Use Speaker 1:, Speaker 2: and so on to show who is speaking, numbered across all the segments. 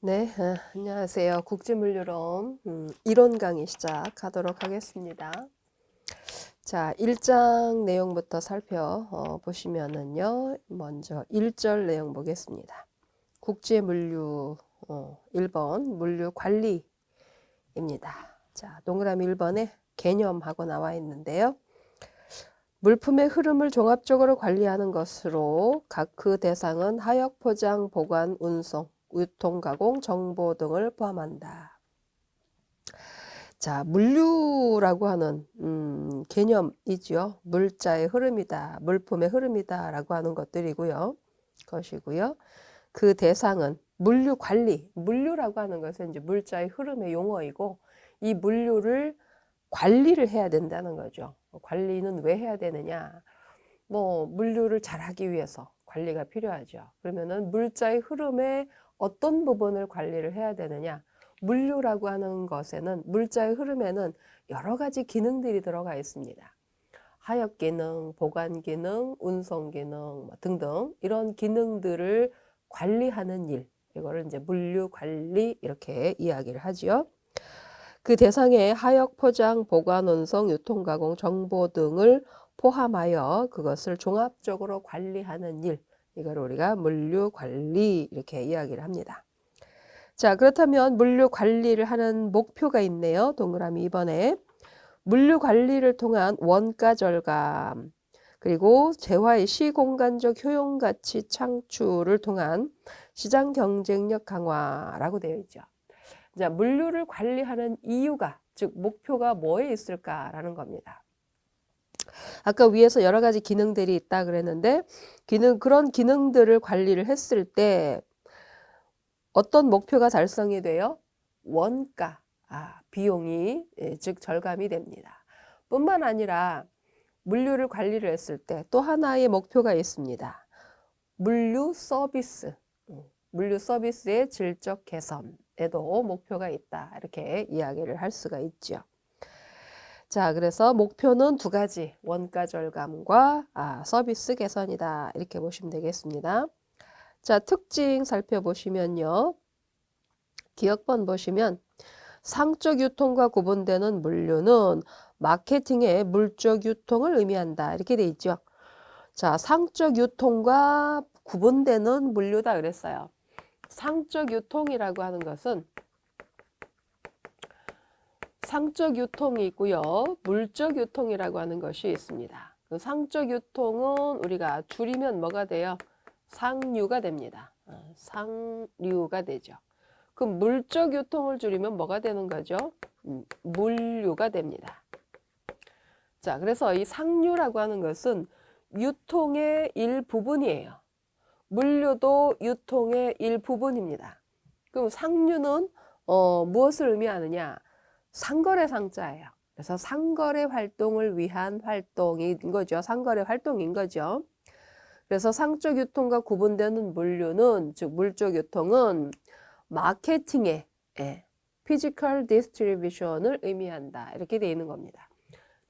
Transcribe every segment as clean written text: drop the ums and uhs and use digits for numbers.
Speaker 1: 네, 안녕하세요. 국제물류론 이론 강의 시작하도록 하겠습니다. 자, 1장 내용부터 살펴보시면은요, 먼저 1절 내용 보겠습니다. 국제물류 1번 물류 관리입니다. 자, 동그라미 1번에 개념하고 나와 있는데요. 물품의 흐름을 종합적으로 관리하는 것으로 각 그 대상은 하역, 포장, 보관, 운송, 유통, 가공, 정보 등을 포함한다. 자, 물류라고 하는 개념이죠. 물자의 흐름이다, 물품의 흐름이다 라고 하는 것이고요. 그 대상은 물류 관리, 물류라고 하는 것은 이제 물자의 흐름의 용어이고 이 물류를 관리를 해야 된다는 거죠. 관리는 왜 해야 되느냐? 물류를 잘하기 위해서 관리가 필요하죠. 그러면은 물자의 흐름의 어떤 부분을 관리를 해야 되느냐? 물류라고 하는 것에는 물자의 흐름에는 여러 가지 기능들이 들어가 있습니다. 하역 기능, 보관 기능, 운송 기능 등등 이런 기능들을 관리하는 일, 이거를 이제 물류 관리 이렇게 이야기를 하지요. 그 대상에 하역, 포장, 보관, 운송, 유통, 가공, 정보 등을 포함하여 그것을 종합적으로 관리하는 일, 이걸 우리가 물류 관리 이렇게 이야기를 합니다. 자, 그렇다면 물류 관리를 하는 목표가 있네요. 동그라미 2번에 물류 관리를 통한 원가 절감, 그리고 재화의 시공간적 효용 가치 창출을 통한 시장 경쟁력 강화라고 되어 있죠. 자, 물류를 관리하는 이유가, 즉 목표가 뭐에 있을까라는 겁니다. 아까 위에서 여러 가지 기능들이 있다 그랬는데 그런 기능들을 관리를 했을 때 어떤 목표가 달성이 돼요? 원가, 비용이 즉 절감이 됩니다. 뿐만 아니라 물류를 관리를 했을 때 또 하나의 목표가 있습니다. 물류 서비스, 물류 서비스의 질적 개선에도 목표가 있다. 이렇게 이야기를 할 수가 있죠. 자, 그래서 목표는 두 가지, 원가 절감과 서비스 개선이다. 이렇게 보시면 되겠습니다. 자, 특징 살펴보시면요. 기억번 보시면 상적 유통과 구분되는 물류는 마케팅의 물적 유통을 의미한다. 이렇게 돼 있죠. 자, 상적 유통과 구분되는 물류다 그랬어요. 상적 유통이라고 하는 것은 상적 유통이 있고요. 물적 유통이라고 하는 것이 있습니다. 그 상적 유통은 우리가 줄이면 뭐가 돼요? 상류가 됩니다. 상류가 되죠. 그럼 물적 유통을 줄이면 뭐가 되는 거죠? 물류가 됩니다. 자, 그래서 이 상류라고 하는 것은 유통의 일부분이에요. 물류도 유통의 일부분입니다. 그럼 상류는 무엇을 의미하느냐? 상거래 상자예요. 그래서 상거래 활동을 위한 활동인 거죠. 상거래 활동인 거죠. 그래서 상적 유통과 구분되는 물류는, 즉 물적 유통은 마케팅의 피지컬 디스트리뷰션을 의미한다. 이렇게 되어 있는 겁니다.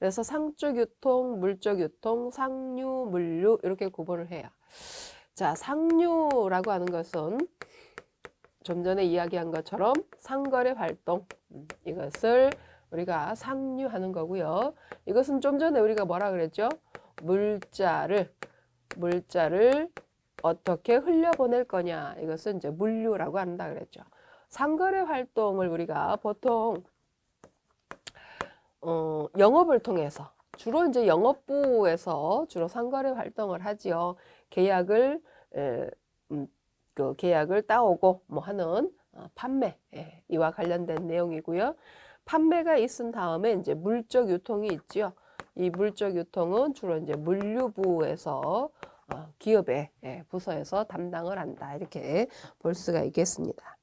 Speaker 1: 그래서 상적 유통, 물적 유통, 상류, 물류 이렇게 구분을 해요. 자, 상류라고 하는 것은 좀 전에 이야기한 것처럼 상거래 활동, 이것을 우리가 상류하는 거고요. 이것은 좀 전에 우리가 뭐라 그랬죠? 물자를 어떻게 흘려보낼 거냐, 이것은 이제 물류라고 한다 그랬죠. 상거래 활동을 우리가 보통 영업을 통해서 주로 이제 영업부에서 주로 상거래 활동을 하지요. 계약을 그 계약을 따오고 하는 판매, 이와 관련된 내용이고요. 판매가 있은 다음에 이제 물적 유통이 있지요. 이 물적 유통은 주로 이제 물류부에서 기업의 부서에서 담당을 한다. 이렇게 볼 수가 있겠습니다.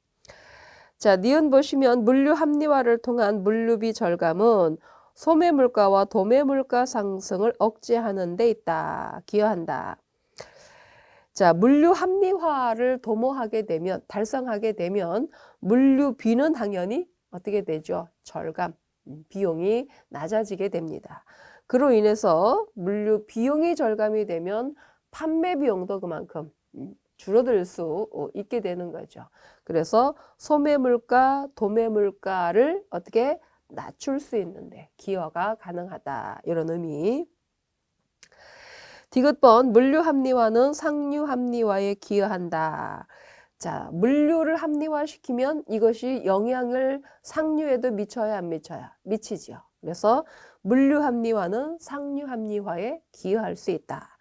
Speaker 1: 자, 니은 보시면 물류 합리화를 통한 물류비 절감은 소매 물가와 도매 물가 상승을 억제하는 데 있다. 기여한다. 자, 물류 합리화를 달성하게 되면 물류비는 당연히 어떻게 되죠? 절감, 비용이 낮아지게 됩니다. 그로 인해서 물류 비용이 절감이 되면 판매 비용도 그만큼 줄어들 수 있게 되는 거죠. 그래서 소매물가, 도매물가를 어떻게 낮출 수 있는데 기여가 가능하다. 이런 의미. 디귿번 물류 합리화는 상류 합리화에 기여한다. 자, 물류를 합리화시키면 이것이 영향을 상류에도 미쳐야 안 미쳐요? 미치죠. 그래서 물류 합리화는 상류 합리화에 기여할 수 있다.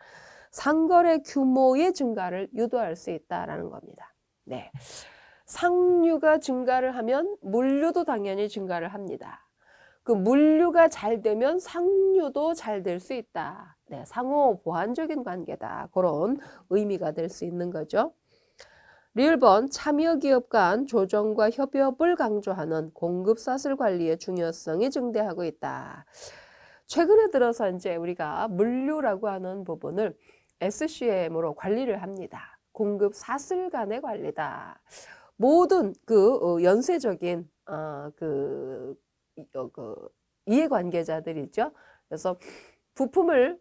Speaker 1: 상거래 규모의 증가를 유도할 수 있다라는 겁니다. 네. 상류가 증가를 하면 물류도 당연히 증가를 합니다. 그 물류가 잘 되면 상류도 잘 될 수 있다. 네, 상호 보완적인 관계다. 그런 의미가 될 수 있는 거죠. 리을번 참여기업 간 조정과 협업을 강조하는 공급사슬 관리의 중요성이 증대하고 있다. 최근에 들어서 이제 우리가 물류라고 하는 부분을 SCM으로 관리를 합니다. 공급사슬 간의 관리다. 모든 그 연쇄적인 그 이해관계자들이죠. 그래서 부품을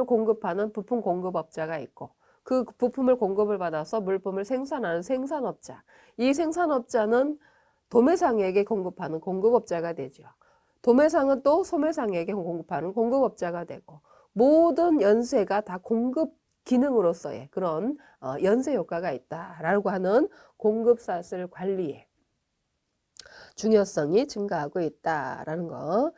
Speaker 1: 공급하는 부품 공급업자가 있고 그 부품을 공급을 받아서 물품을 생산하는 생산업자. 이 생산업자는 도매상에게 공급하는 공급업자가 되죠. 도매상은 또 소매상에게 공급하는 공급업자가 되고 모든 연쇄가 다 공급 기능으로서의 그런 연쇄 효과가 있다라고 하는 공급사슬 관리에 중요성이 증가하고 있다라는 거.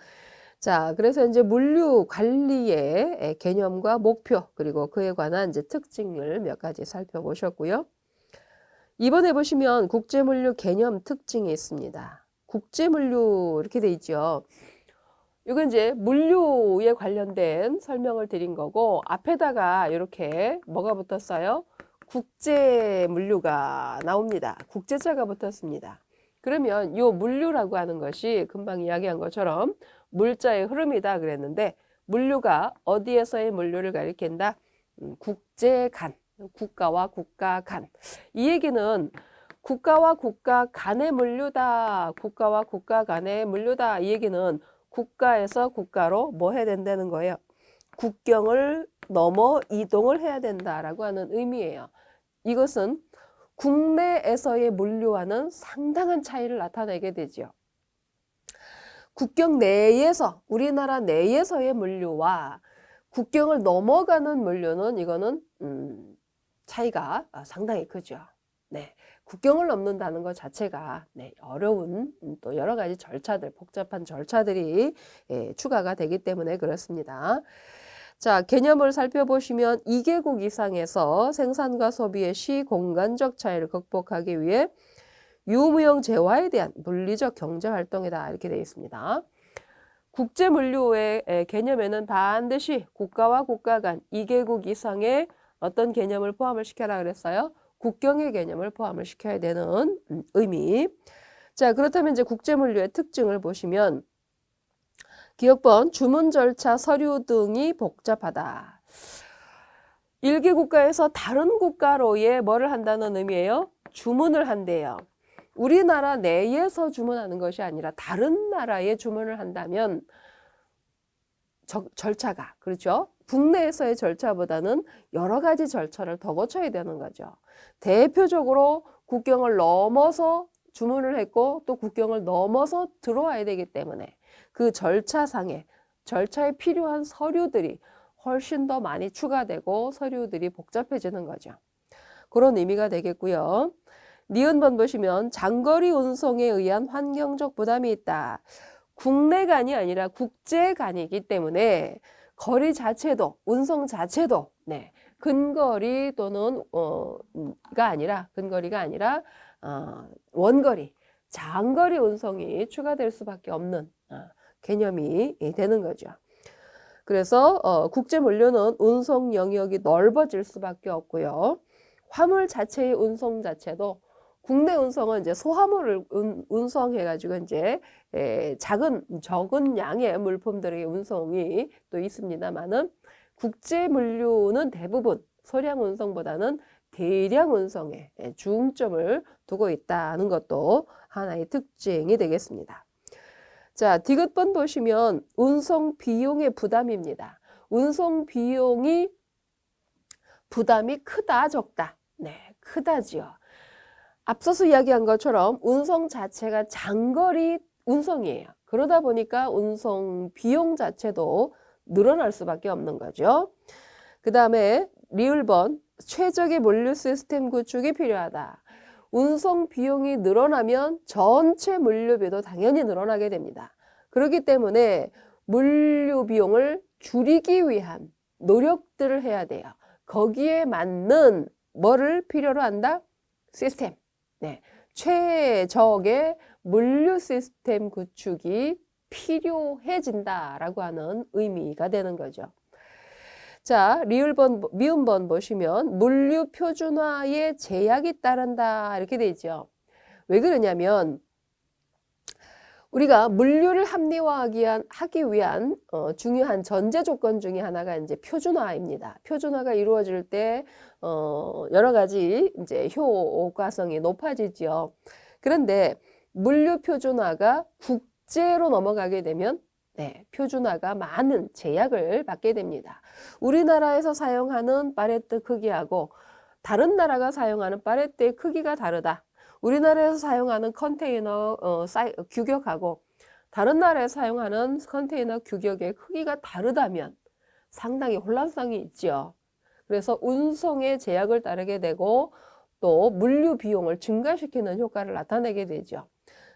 Speaker 1: 자, 그래서 이제 물류 관리의 개념과 목표 그리고 그에 관한 이제 특징을 몇 가지 살펴보셨고요. 이번에 보시면 국제물류 개념 특징이 있습니다. 국제물류 이렇게 돼 있죠. 이건 이제 물류에 관련된 설명을 드린 거고 앞에다가 이렇게 뭐가 붙었어요? 국제물류가 나옵니다. 국제자가 붙었습니다. 그러면 이 물류라고 하는 것이 금방 이야기한 것처럼 물자의 흐름이다 그랬는데 물류가 어디에서의 물류를 가리킨다? 국제 간, 국가와 국가 간. 이 얘기는 국가와 국가 간의 물류다. 국가와 국가 간의 물류다. 이 얘기는 국가에서 국가로 뭐 해야 된다는 거예요? 국경을 넘어 이동을 해야 된다라고 하는 의미예요. 이것은 국내에서의 물류와는 상당한 차이를 나타내게 되죠. 국경 내에서 우리나라 내에서의 물류와 국경을 넘어가는 물류는 이거는 차이가 상당히 크죠. 네, 국경을 넘는다는 것 자체가 어려운 또 여러 가지 절차들, 복잡한 절차들이 추가가 되기 때문에 그렇습니다. 자, 개념을 살펴보시면 2개국 이상에서 생산과 소비의 시공간적 차이를 극복하기 위해 유무형 재화에 대한 물리적 경제 활동이다 이렇게 되어 있습니다. 국제 물류의 개념에는 반드시 국가와 국가 간 2개국 이상의 어떤 개념을 포함을 시켜라 그랬어요? 국경의 개념을 포함을 시켜야 되는 의미. 자, 그렇다면 이제 국제 물류의 특징을 보시면 기억번 주문 절차, 서류 등이 복잡하다. 일개 국가에서 다른 국가로의 뭐를 한다는 의미예요? 주문을 한대요. 우리나라 내에서 주문하는 것이 아니라 다른 나라에 주문을 한다면 절차가 그렇죠? 국내에서의 절차보다는 여러 가지 절차를 더 거쳐야 되는 거죠. 대표적으로 국경을 넘어서 주문을 했고 또 국경을 넘어서 들어와야 되기 때문에 그 절차에 필요한 서류들이 훨씬 더 많이 추가되고 서류들이 복잡해지는 거죠. 그런 의미가 되겠고요. 니은번 보시면 장거리 운송에 의한 환경적 부담이 있다. 국내간이 아니라 국제간이기 때문에 거리 자체도 운송 자체도 근거리 또는 근거리가 아니라 원거리, 장거리 운송이 추가될 수밖에 없는 개념이 되는 거죠. 그래서 국제 물류는 운송 영역이 넓어질 수밖에 없고요. 화물 자체의 운송 자체도 국내 운송은 이제 소화물을 운송해가지고 이제 적은 양의 물품들의 운송이 또 있습니다만은 국제 물류는 대부분 소량 운송보다는 대량 운송에 중점을 두고 있다는 것도 하나의 특징이 되겠습니다. 자, 디귿번 보시면 운송 비용의 부담입니다. 운송 비용이 부담이 크다, 적다. 크다지요. 앞서서 이야기한 것처럼 운송 자체가 장거리 운송이에요. 그러다 보니까 운송 비용 자체도 늘어날 수밖에 없는 거죠. 그 다음에 리을번, 최적의 물류 시스템 구축이 필요하다. 운송 비용이 늘어나면 전체 물류비도 당연히 늘어나게 됩니다. 그렇기 때문에 물류 비용을 줄이기 위한 노력들을 해야 돼요. 거기에 맞는 뭐를 필요로 한다? 시스템. 네, 최적의 물류 시스템 구축이 필요해진다라고 하는 의미가 되는 거죠. 자, 미음번 보시면 물류 표준화에 제약이 따른다 이렇게 돼 있죠. 왜 그러냐면 우리가 물류를 합리화하기 위한 중요한 전제 조건 중에 하나가 이제 표준화입니다. 표준화가 이루어질 때 여러 가지 이제 효과성이 높아지죠. 그런데 물류 표준화가 국제로 넘어가게 되면 네, 표준화가 많은 제약을 받게 됩니다. 우리나라에서 사용하는 팔레트 크기하고 다른 나라가 사용하는 팔레트의 크기가 다르다. 우리나라에서 사용하는 컨테이너 규격하고 다른 나라에서 사용하는 컨테이너 규격의 크기가 다르다면 상당히 혼란성이 있죠. 그래서 운송에 제약을 따르게 되고 또 물류 비용을 증가시키는 효과를 나타내게 되죠.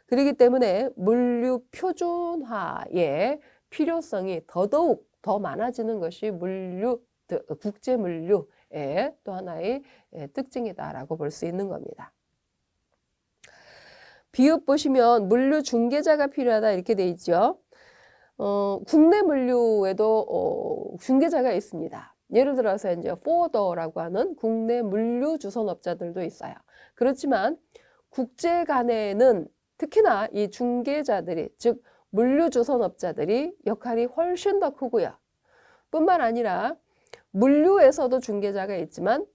Speaker 1: 그렇기 때문에 물류 표준화의 필요성이 더더욱 더 많아지는 것이 국제 물류의 또 하나의 특징이다라고 볼 수 있는 겁니다. 비읍 보시면 물류 중개자가 필요하다 이렇게 돼 있죠. 국내 물류에도 중개자가 있습니다. 예를 들어서 이제 포워더라고 하는 국내 물류 주선업자들도 있어요. 그렇지만 국제 간에는 특히나 이 중개자들이 즉 물류 주선업자들이 역할이 훨씬 더 크고요. 뿐만 아니라 물류에서도 중개자가 있지만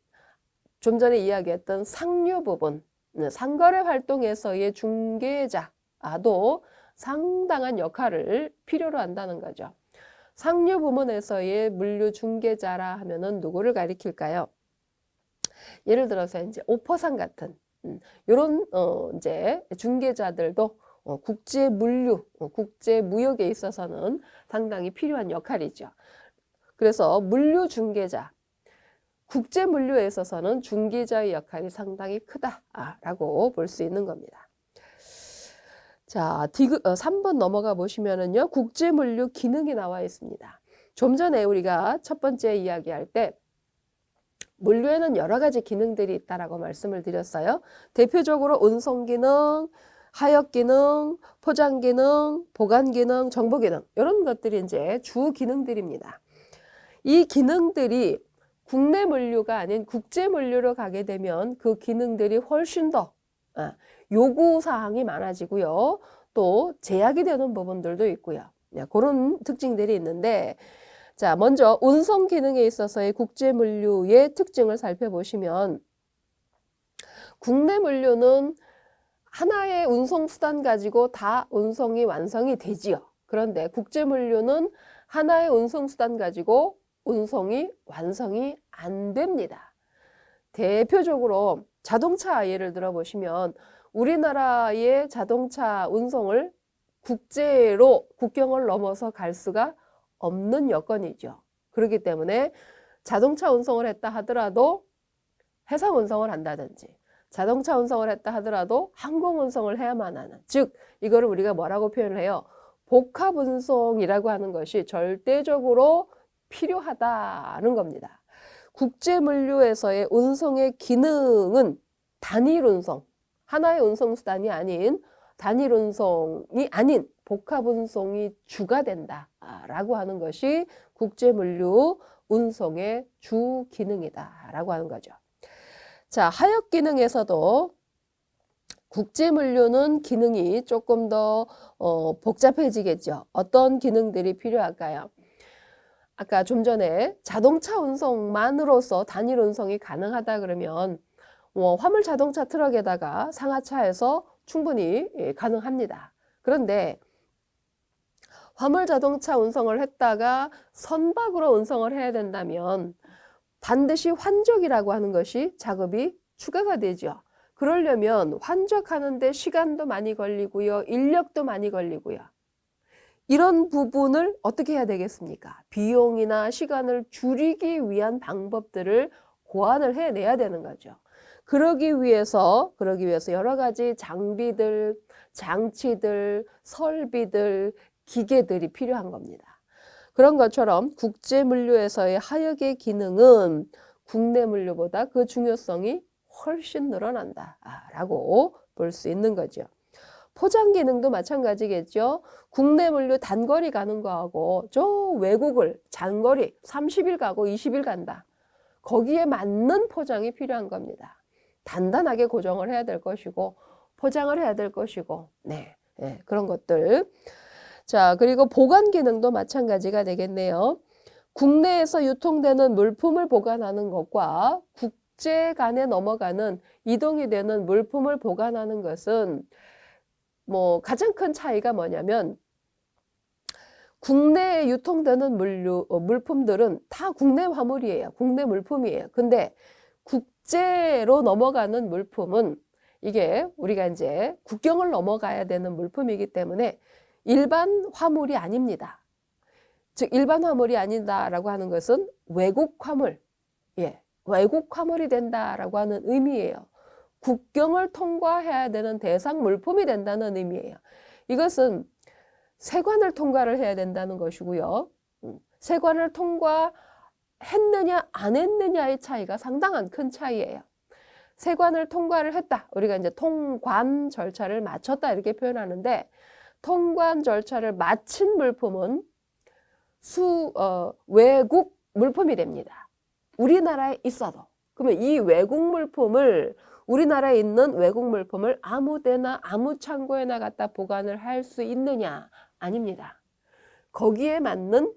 Speaker 1: 좀 전에 이야기했던 상류 부분 상거래 활동에서의 중개자도 상당한 역할을 필요로 한다는 거죠. 상류 부문에서의 물류 중개자라 하면은 누구를 가리킬까요? 예를 들어서 이제 오퍼상 같은 이런 이제 중개자들도 국제 물류, 국제 무역에 있어서는 상당히 필요한 역할이죠. 그래서 물류 중개자, 국제 물류에 있어서는 중개자의 역할이 상당히 크다라고 볼 수 있는 겁니다. 자, 3번 넘어가 보시면은요, 국제 물류 기능이 나와 있습니다. 좀 전에 우리가 첫 번째 이야기할 때 물류에는 여러 가지 기능들이 있다라고 말씀을 드렸어요. 대표적으로 운송 기능, 하역 기능, 포장 기능, 보관 기능, 정보 기능 이런 것들이 이제 주 기능들입니다. 이 기능들이 국내 물류가 아닌 국제 물류로 가게 되면 그 기능들이 훨씬 더 요구사항이 많아지고요. 또 제약이 되는 부분들도 있고요. 그런 특징들이 있는데 자, 먼저 운송 기능에 있어서의 국제 물류의 특징을 살펴보시면 국내 물류는 하나의 운송 수단 가지고 다 운송이 완성이 되지요. 그런데 국제 물류는 하나의 운송 수단 가지고 운송이 완성이 안 됩니다. 대표적으로 자동차 예를 들어 보시면 우리나라의 자동차 운송을 국제로 국경을 넘어서 갈 수가 없는 여건이죠. 그렇기 때문에 자동차 운송을 했다 하더라도 해상 운송을 한다든지 자동차 운송을 했다 하더라도 항공 운송을 해야만 하는 즉 이거를 우리가 뭐라고 표현을 해요? 복합 운송이라고 하는 것이 절대적으로 필요하다는 겁니다. 국제 물류에서의 운송의 기능은 단일 운송, 하나의 운송 수단이 아닌 단일 운송이 아닌 복합 운송이 주가 된다라고 하는 것이 국제 물류 운송의 주 기능이다라고 하는 거죠. 자, 하역 기능에서도 국제 물류는 기능이 조금 더 복잡해지겠죠. 어떤 기능들이 필요할까요? 아까 좀 전에 자동차 운송만으로서 단일 운송이 가능하다 그러면 화물 자동차 트럭에다가 상하차해서 충분히 가능합니다. 그런데 화물 자동차 운송을 했다가 선박으로 운송을 해야 된다면 반드시 환족이라고 하는 것이 작업이 추가가 되죠. 그러려면 환적하는데 시간도 많이 걸리고요. 인력도 많이 걸리고요. 이런 부분을 어떻게 해야 되겠습니까? 비용이나 시간을 줄이기 위한 방법들을 고안을 해내야 되는 거죠. 그러기 위해서 여러 가지 장비들, 장치들, 설비들, 기계들이 필요한 겁니다. 그런 것처럼 국제물류에서의 하역의 기능은 국내 물류보다 그 중요성이 훨씬 늘어난다라고 볼 수 있는 거죠. 포장 기능도 마찬가지겠죠. 국내 물류 단거리 가는 거하고 저 외국을 장거리 30일 가고 20일 간다. 거기에 맞는 포장이 필요한 겁니다. 단단하게 고정을 해야 될 것이고 포장을 해야 될 것이고 네, 그런 것들. 자, 그리고 보관 기능도 마찬가지가 되겠네요. 국내에서 유통되는 물품을 보관하는 것과 국제 간에 넘어가는 이동이 되는 물품을 보관하는 것은 뭐 가장 큰 차이가 뭐냐면 국내에 유통되는 물품들은 다 국내 화물이에요. 국내 물품이에요. 근데 국제로 넘어가는 물품은 이게 우리가 이제 국경을 넘어가야 되는 물품이기 때문에 일반 화물이 아닙니다. 즉 일반 화물이 아니다라고 하는 것은 외국 화물, 외국 화물이 된다라고 하는 의미예요. 국경을 통과해야 되는 대상 물품이 된다는 의미예요. 이것은 세관을 통과를 해야 된다는 것이고요. 세관을 통과했느냐 안 했느냐의 차이가 상당한 큰 차이예요. 세관을 통과를 했다. 우리가 이제 통관 절차를 마쳤다 이렇게 표현하는데 통관 절차를 마친 물품은 외국 물품이 됩니다. 우리나라에 있어도. 그러면 이 외국 물품을 우리나라에 있는 외국 물품을 아무 데나 아무 창고에나 갖다 보관을 할 수 있느냐? 아닙니다. 거기에 맞는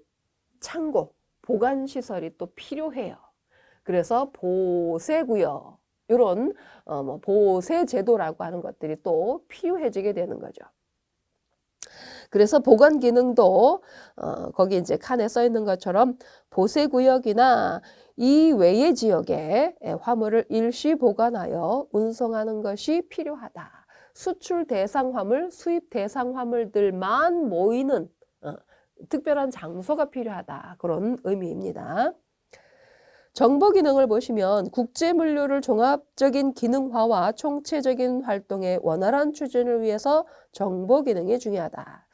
Speaker 1: 창고, 보관시설이 또 필요해요. 그래서 보세구역, 이런 보세제도라고 하는 것들이 또 필요해지게 되는 거죠. 그래서 보관 기능도 거기 이제 칸에 써 있는 것처럼 보세구역이나 이 외의 지역에 화물을 일시 보관하여 운송하는 것이 필요하다. 수출 대상 화물, 수입 대상 화물들만 모이는 특별한 장소가 필요하다. 그런 의미입니다. 정보 기능을 보시면 국제물류를 종합적인 기능화와 총체적인 활동의 원활한 추진을 위해서 정보 기능이 중요하다.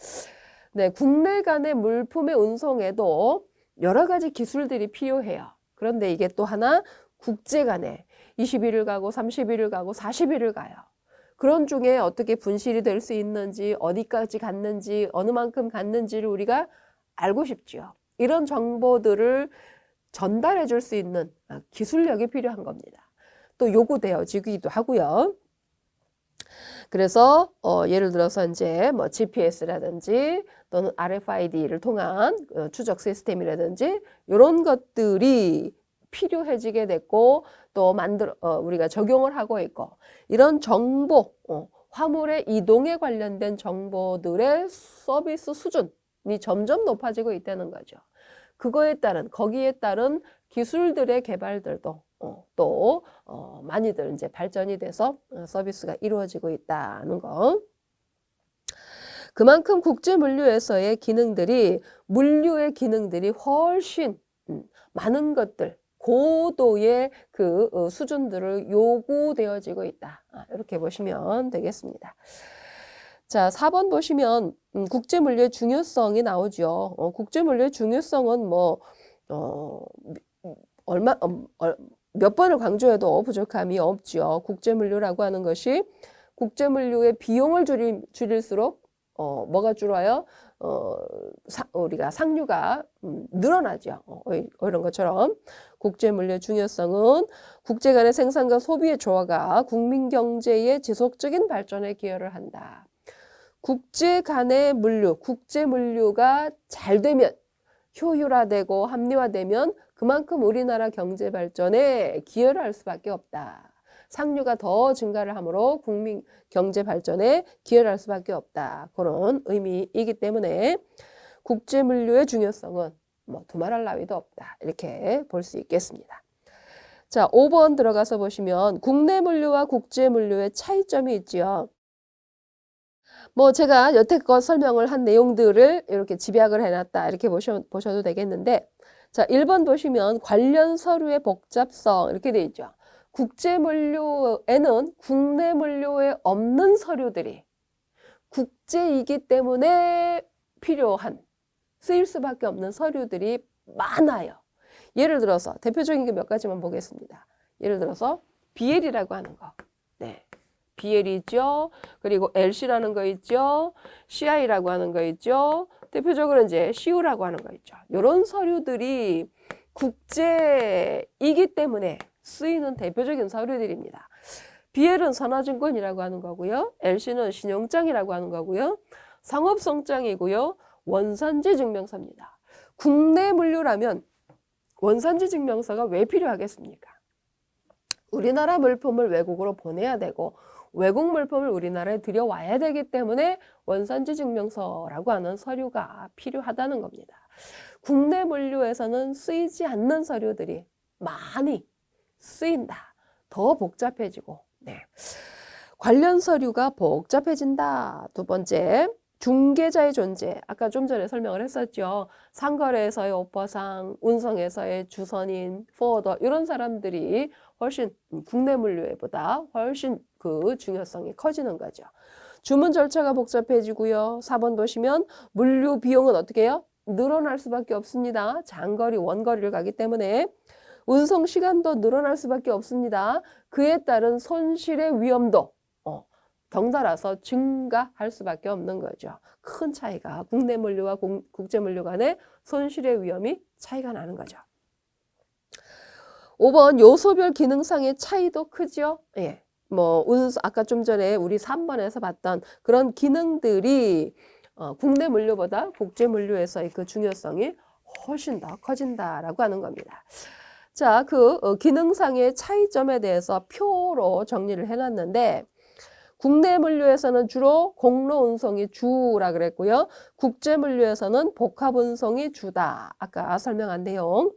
Speaker 1: 네, 국내 간의 물품의 운송에도 여러 가지 기술들이 필요해요. 그런데 이게 또 하나 국제 간에 21일 가고 31일 가고 40일을 가요. 그런 중에 어떻게 분실이 될 수 있는지, 어디까지 갔는지, 어느 만큼 갔는지를 우리가 알고 싶죠. 이런 정보들을 전달해 줄 수 있는 기술력이 필요한 겁니다. 또 요구되어지기도 하고요. 그래서 예를 들어서 이제 뭐 GPS라든지 또는 RFID를 통한 추적 시스템이라든지 이런 것들이 필요해지게 됐고 또 우리가 적용을 하고 있고 이런 정보, 화물의 이동에 관련된 정보들의 서비스 수준이 점점 높아지고 있다는 거죠. 거기에 따른 기술들의 개발들도 또 많이들 이제 발전이 돼서 서비스가 이루어지고 있다는 거. 그만큼 국제물류에서의 물류의 기능들이 훨씬 많은 것들, 고도의 그 수준들을 요구되어지고 있다. 이렇게 보시면 되겠습니다. 자, 4번 보시면 국제물류의 중요성이 나오죠. 국제물류의 중요성은 몇 번을 강조해도 부족함이 없죠. 국제물류라고 하는 것이 국제물류의 비용을 줄일수록 뭐가 줄어요? 우리가 상류가 늘어나죠. 이런 것처럼 국제물류의 중요성은 국제 간의 생산과 소비의 조화가 국민 경제의 지속적인 발전에 기여를 한다. 국제 간의 국제물류가 잘 되면 효율화되고 합리화되면 그만큼 우리나라 경제 발전에 기여를 할 수밖에 없다. 상류가 더 증가를 함으로 국민 경제 발전에 기여를 할 수밖에 없다. 그런 의미이기 때문에 국제물류의 중요성은 두말할 나위도 없다. 이렇게 볼 수 있겠습니다. 자, 5번 들어가서 보시면 국내 물류와 국제 물류의 차이점이 있지요. 뭐 제가 여태껏 설명을 한 내용들을 이렇게 집약을 해놨다 이렇게 보셔도 되겠는데, 자, 1번 보시면 관련 서류의 복잡성 이렇게 돼 있죠. 국제 물류에는 국내 물류에 없는 서류들이 국제이기 때문에 필요한, 쓰일 수밖에 없는 서류들이 많아요. 예를 들어서 대표적인 게 몇 가지만 보겠습니다. 예를 들어서 BL이라고 하는 거. 네. BL이 있죠. 그리고 LC라는 거 있죠. CI라고 하는 거 있죠. 대표적으로 이제 CU라고 하는 거 있죠. 이런 서류들이 국제이기 때문에 쓰이는 대표적인 서류들입니다. BL은 선화증권이라고 하는 거고요. LC는 신용장이라고 하는 거고요. 상업성장이고요. 원산지 증명서입니다. 국내 물류라면 원산지 증명서가 왜 필요하겠습니까? 우리나라 물품을 외국으로 보내야 되고 외국 물품을 우리나라에 들여와야 되기 때문에 원산지 증명서라고 하는 서류가 필요하다는 겁니다. 국내 물류에서는 쓰이지 않는 서류들이 많이 쓰인다. 더 복잡해지고, 네. 관련 서류가 복잡해진다. 두 번째, 중개자의 존재. 아까 좀 전에 설명을 했었죠. 상거래에서의 오퍼상, 운송에서의 주선인, 포워더 이런 사람들이 훨씬 국내 물류보다 훨씬 그 중요성이 커지는 거죠. 주문 절차가 복잡해지고요. 4번 보시면 물류 비용은 어떻게 해요? 늘어날 수밖에 없습니다. 장거리, 원거리를 가기 때문에 운송 시간도 늘어날 수밖에 없습니다. 그에 따른 손실의 위험도 덩달아서 증가할 수밖에 없는 거죠. 큰 차이가 국내 물류와 국제 물류 간의 손실의 위험이 차이가 나는 거죠. 5번 요소별 기능상의 차이도 크죠. 예. 뭐 아까 좀 전에 우리 3번에서 봤던 그런 기능들이 국내 물류보다 국제 물류에서의 그 중요성이 훨씬 더 커진다라고 하는 겁니다. 자, 그 기능상의 차이점에 대해서 표로 정리를 해놨는데, 국내 물류에서는 주로 공로 운송이 주라 그랬고요. 국제 물류에서는 복합 운송이 주다. 아까 설명한 내용.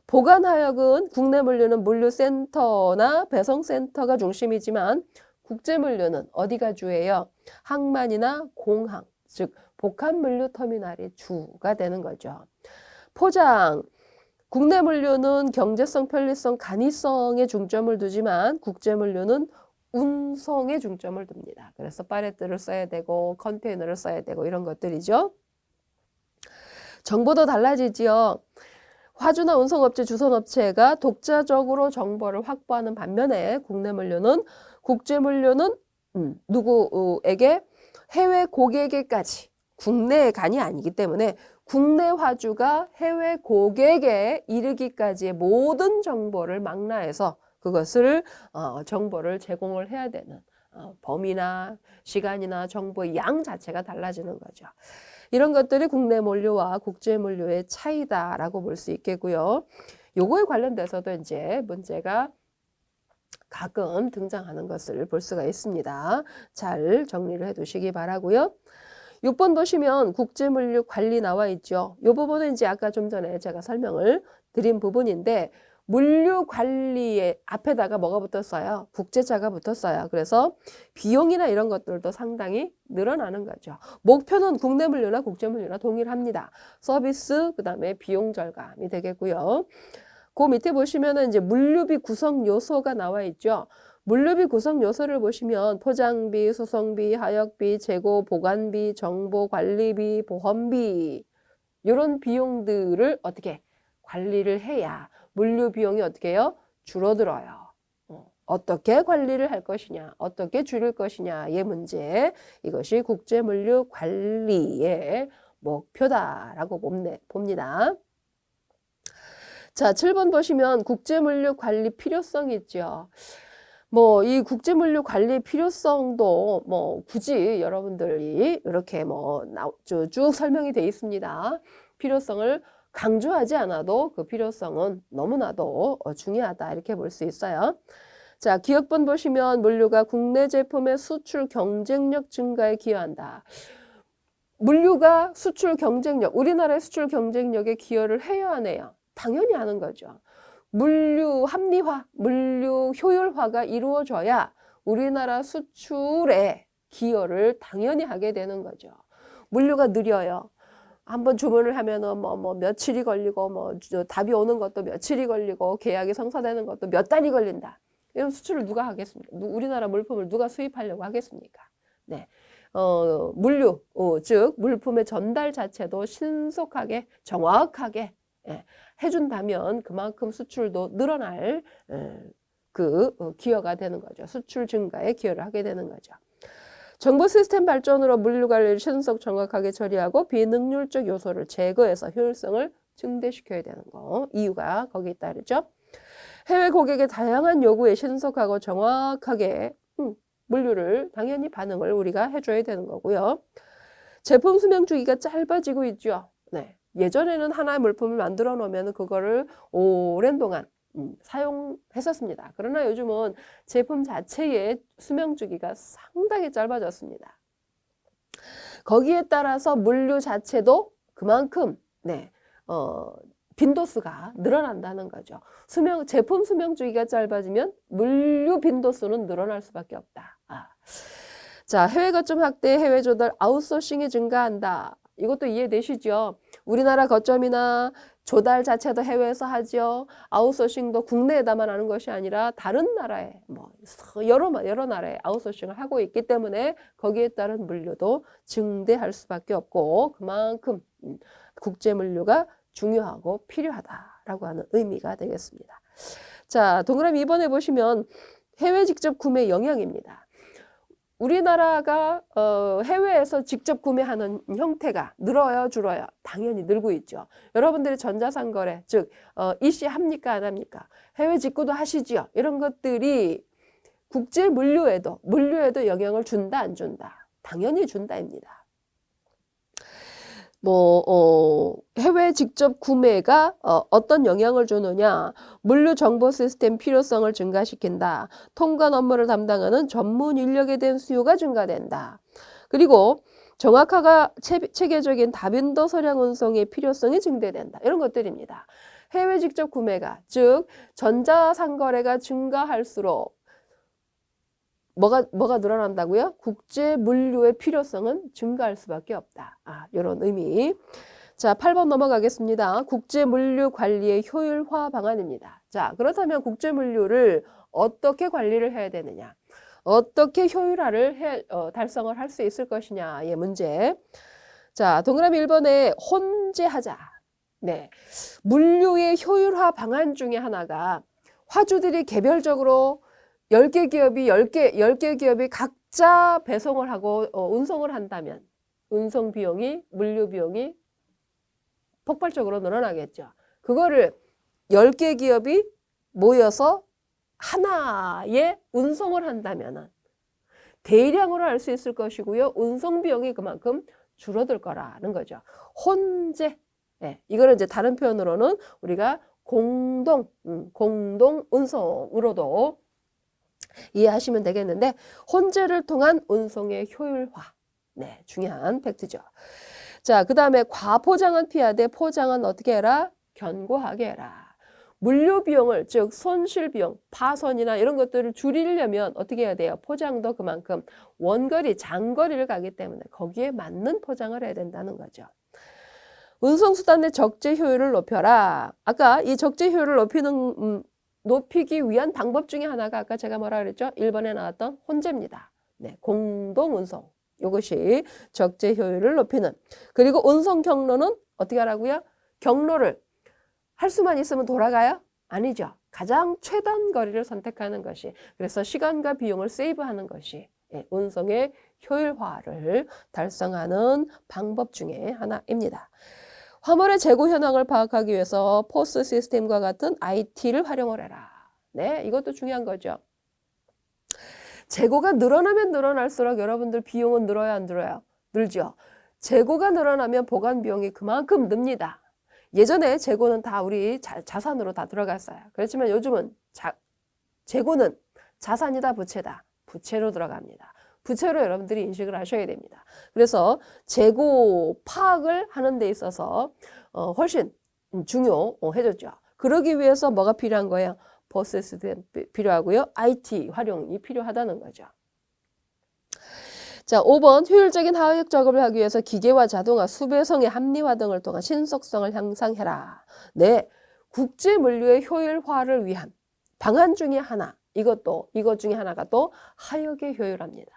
Speaker 1: 보관하역은 국내 물류는 물류센터나 배송센터가 중심이지만 국제 물류는 어디가 주예요? 항만이나 공항, 즉 복합 물류 터미널이 주가 되는 거죠. 포장. 국내 물류는 경제성, 편리성, 간이성에 중점을 두지만 국제 물류는 운송에 중점을 둡니다. 그래서 팔레트를 써야 되고 컨테이너를 써야 되고 이런 것들이죠. 정보도 달라지지요. 화주나 운송업체, 주선업체가 독자적으로 정보를 확보하는 반면에 국내 물류는, 국제 물류는 누구에게? 해외 고객에게까지, 국내 간이 아니기 때문에 국내 화주가 해외 고객에 이르기까지의 모든 정보를 망라해서 그것을 정보를 제공을 해야 되는 범위나 시간이나 정보의 양 자체가 달라지는 거죠. 이런 것들이 국내 물류와 국제 물류의 차이다라고 볼 수 있겠고요. 요거에 관련돼서도 이제 문제가 가끔 등장하는 것을 볼 수가 있습니다. 잘 정리를 해 두시기 바라고요. 6번 보시면 국제물류 관리 나와 있죠. 이 부분은 이제 아까 좀 전에 제가 설명을 드린 부분인데, 물류 관리의 앞에다가 뭐가 붙었어요? 국제자가 붙었어요. 그래서 비용이나 이런 것들도 상당히 늘어나는 거죠. 목표는 국내 물류나 국제 물류나 동일합니다. 서비스, 그 다음에 비용 절감이 되겠고요. 그 밑에 보시면은 이제 물류비 구성 요소가 나와 있죠. 물류비 구성 요소를 보시면 포장비, 수송비, 하역비, 재고, 보관비, 정보 관리비, 보험비 이런 비용들을 어떻게 관리를 해야 물류 비용이 어떻게 해요? 줄어들어요. 어떻게 관리를 할 것이냐, 어떻게 줄일 것이냐의 문제, 이것이 국제 물류 관리의 목표다라고 봅니다. 자, 7번 보시면 국제 물류 관리 필요성이 있죠. 뭐 이 국제 물류 관리 필요성도 뭐 굳이 여러분들이 이렇게 뭐 쭉 설명이 돼 있습니다. 필요성을 강조하지 않아도 그 필요성은 너무나도 중요하다 이렇게 볼 수 있어요. 자, 기억본 보시면 물류가 국내 제품의 수출 경쟁력 증가에 기여한다. 물류가 수출 경쟁력, 우리나라의 수출 경쟁력에 기여를 해야 하네요. 당연히 하는 거죠. 물류 합리화, 물류 효율화가 이루어져야 우리나라 수출에 기여를 당연히 하게 되는 거죠. 물류가 느려요. 한번 주문을 하면은 뭐 며칠이 걸리고 답이 오는 것도 며칠이 걸리고 계약이 성사되는 것도 몇 달이 걸린다. 이런 수출을 누가 하겠습니까? 우리나라 물품을 누가 수입하려고 하겠습니까? 네. 물류, 즉 물품의 전달 자체도 신속하게 정확하게 해준다면 그만큼 수출도 늘어날 기여가 되는 거죠. 수출 증가에 기여를 하게 되는 거죠. 정보 시스템 발전으로 물류 관리를 신속 정확하게 처리하고 비능률적 요소를 제거해서 효율성을 증대시켜야 되는 거. 이유가 거기에 따르죠. 해외 고객의 다양한 요구에 신속하고 정확하게 물류를 당연히 반응을 우리가 해줘야 되는 거고요. 제품 수명 주기가 짧아지고 있죠. 네. 예전에는 하나의 물품을 만들어 놓으면 그거를 오랜 동안 사용했었습니다. 그러나 요즘은 제품 자체의 수명 주기가 상당히 짧아졌습니다. 거기에 따라서 물류 자체도 그만큼 빈도수가 늘어난다는 거죠. 제품 수명 주기가 짧아지면 물류 빈도수는 늘어날 수밖에 없다. 자, 해외 거점 확대, 해외 조달, 아웃소싱이 증가한다. 이것도 이해되시죠? 우리나라 거점이나 조달 자체도 해외에서 하죠. 아웃소싱도 국내에다만 하는 것이 아니라 다른 나라에 여러 나라에 아웃소싱을 하고 있기 때문에 거기에 따른 물류도 증대할 수밖에 없고 그만큼 국제 물류가 중요하고 필요하다라고 하는 의미가 되겠습니다. 자, 동그라미 2번에 보시면 해외 직접 구매 영향입니다. 우리나라가 해외에서 직접 구매하는 형태가 늘어요, 줄어요? 당연히 늘고 있죠. 여러분들이 전자상거래, 즉 EC 합니까, 안 합니까? 해외 직구도 하시지요. 이런 것들이 국제 물류에도 영향을 준다, 안 준다? 당연히 준다입니다. 해외 직접 구매가 어떤 영향을 주느냐. 물류 정보 시스템 필요성을 증가시킨다. 통관 업무를 담당하는 전문 인력에 대한 수요가 증가된다. 그리고 정확하고 체계적인 다빈도 서량 운송의 필요성이 증대된다. 이런 것들입니다. 해외 직접 구매가, 즉 전자상거래가 증가할수록 뭐가 늘어난다고요? 국제 물류의 필요성은 증가할 수밖에 없다. 이런 의미. 자, 8번 넘어가겠습니다. 국제 물류 관리의 효율화 방안입니다. 자, 그렇다면 국제 물류를 어떻게 관리를 해야 되느냐? 어떻게 효율화를 달성을 할 수 있을 것이냐의 문제. 자, 동그라미 1번에 혼재하자. 네. 물류의 효율화 방안 중에 하나가 화주들이 개별적으로 10개 기업이 각자 배송을 하고 운송을 한다면 운송 비용이, 물류 비용이 폭발적으로 늘어나겠죠. 그거를 10개 기업이 모여서 하나의 운송을 한다면 대량으로 할 수 있을 것이고요. 운송 비용이 그만큼 줄어들 거라는 거죠. 혼재. 이거는 이제 다른 표현으로는 우리가 공동 운송으로도 이해하시면 되겠는데 혼재를 통한 운송의 효율화. 네, 중요한 팩트죠. 자, 그 다음에 과포장은 피하되 포장은 어떻게 해라? 견고하게 해라. 물류 비용을, 즉 손실 비용, 파손이나 이런 것들을 줄이려면 어떻게 해야 돼요? 포장도 그만큼 원거리, 장거리를 가기 때문에 거기에 맞는 포장을 해야 된다는 거죠. 운송수단의 적재 효율을 높여라. 아까 이 적재 효율을 높이기 위한 방법 중에 하나가 아까 제가 뭐라 그랬죠? 1번에 나왔던 혼재입니다. 네, 공동운송. 이것이 적재 효율을 높이는. 그리고 운송 경로는 어떻게 하라고요? 경로를 할 수만 있으면 돌아가요? 아니죠. 가장 최단 거리를 선택하는 것이. 그래서 시간과 비용을 세이브하는 것이 운송의 효율화를 달성하는 방법 중에 하나입니다. 화물의 재고 현황을 파악하기 위해서 포스 시스템과 같은 IT를 활용을 해라. 네, 이것도 중요한 거죠. 재고가 늘어나면 늘어날수록 여러분들 비용은 늘어요, 안 늘어요? 늘죠. 재고가 늘어나면 보관 비용이 그만큼 늡니다. 예전에 재고는 다 우리 자산으로 다 들어갔어요. 그렇지만 요즘은 재고는 자산이다, 부채다. 부채로 들어갑니다. 부채로 여러분들이 인식을 하셔야 됩니다. 그래서 재고 파악을 하는 데 있어서 훨씬 중요해졌죠. 그러기 위해서 뭐가 필요한 거예요? persistent 필요하고요. IT 활용이 필요하다는 거죠. 자, 5번 효율적인 화학 작업을 하기 위해서 기계와 자동화, 수배성의 합리화 등을 통한 신속성을 향상해라. 네, 국제 물류의 효율화를 위한 방안 중에 하나, 이것 중에 하나가 또 하역의 효율화입니다.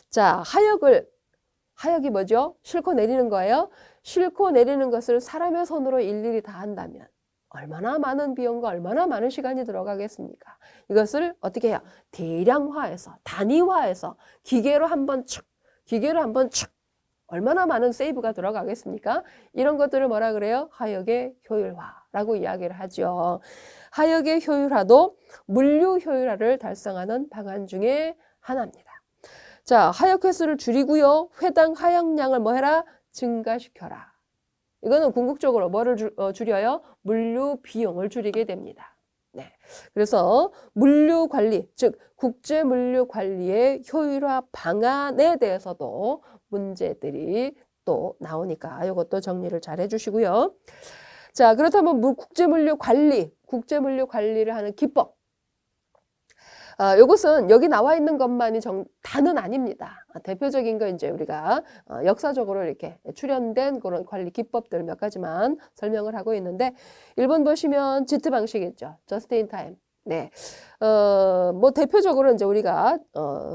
Speaker 1: 자, 하역이 뭐죠? 싣고 내리는 거예요. 싣고 내리는 것을 사람의 손으로 일일이 다 한다면 얼마나 많은 비용과 얼마나 많은 시간이 들어가겠습니까? 이것을 어떻게 해요? 대량화해서, 단위화해서 기계로 한번 축 얼마나 많은 세이브가 들어가겠습니까? 이런 것들을 뭐라 그래요? 하역의 효율화라고 이야기를 하죠. 하역의 효율화도 물류 효율화를 달성하는 방안 중에 하나입니다. 자, 하역 횟수를 줄이고요. 회당 하역량을 뭐 해라? 증가시켜라. 이거는 궁극적으로 뭐를 줄여요? 물류 비용을 줄이게 됩니다. 네. 그래서 물류 관리, 즉 국제 물류 관리의 효율화 방안에 대해서도 문제들이 또 나오니까 이것도 정리를 잘 해주시고요. 자, 그렇다면 국제 물류 관리를 하는 기법. 이것은 여기 나와 있는 것만이 다는 아닙니다. 대표적인 거 이제 우리가 역사적으로 이렇게 출현된 그런 관리 기법들 몇 가지만 설명을 하고 있는데 1번 보시면 지트 방식이죠. Just in time. 네. 뭐 대표적으로 이제 우리가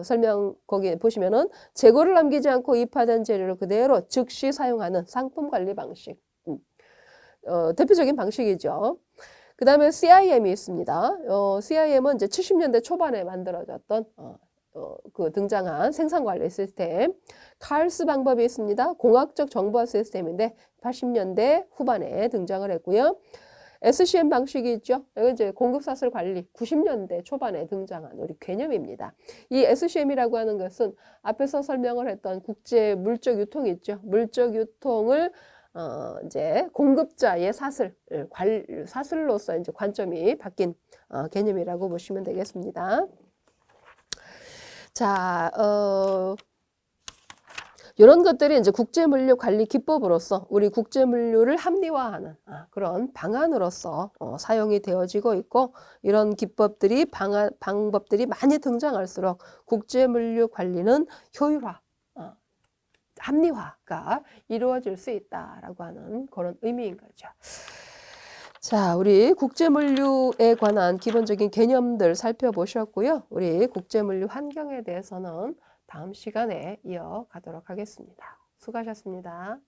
Speaker 1: 설명 거기 보시면은 재고를 남기지 않고 입하된 재료를 그대로 즉시 사용하는 상품 관리 방식. 대표적인 방식이죠. 그 다음에 CIM이 있습니다. CIM은 이제 70년대 초반에 만들어졌던 그 등장한 생산관리 시스템. 칼스 방법이 있습니다. 공학적 정보화 시스템인데 80년대 후반에 등장을 했고요. SCM 방식이 있죠. 이건 이제 공급사슬 관리 90년대 초반에 등장한 우리 개념입니다. 이 SCM이라고 하는 것은 앞에서 설명을 했던 국제 물적 유통이 있죠. 물적 유통을 이제 공급자의 사슬로서 이제 관점이 바뀐 개념이라고 보시면 되겠습니다. 자, 이런 것들이 이제 국제물류 관리 기법으로서 우리 국제물류를 합리화하는 그런 방안으로서 사용이 되어지고 있고 이런 기법들이 방법들이 많이 등장할수록 국제물류 관리는 효율화, 합리화가 이루어질 수 있다라고 하는 그런 의미인 거죠. 자, 우리 국제물류에 관한 기본적인 개념들 살펴보셨고요. 우리 국제물류 환경에 대해서는 다음 시간에 이어가도록 하겠습니다. 수고하셨습니다.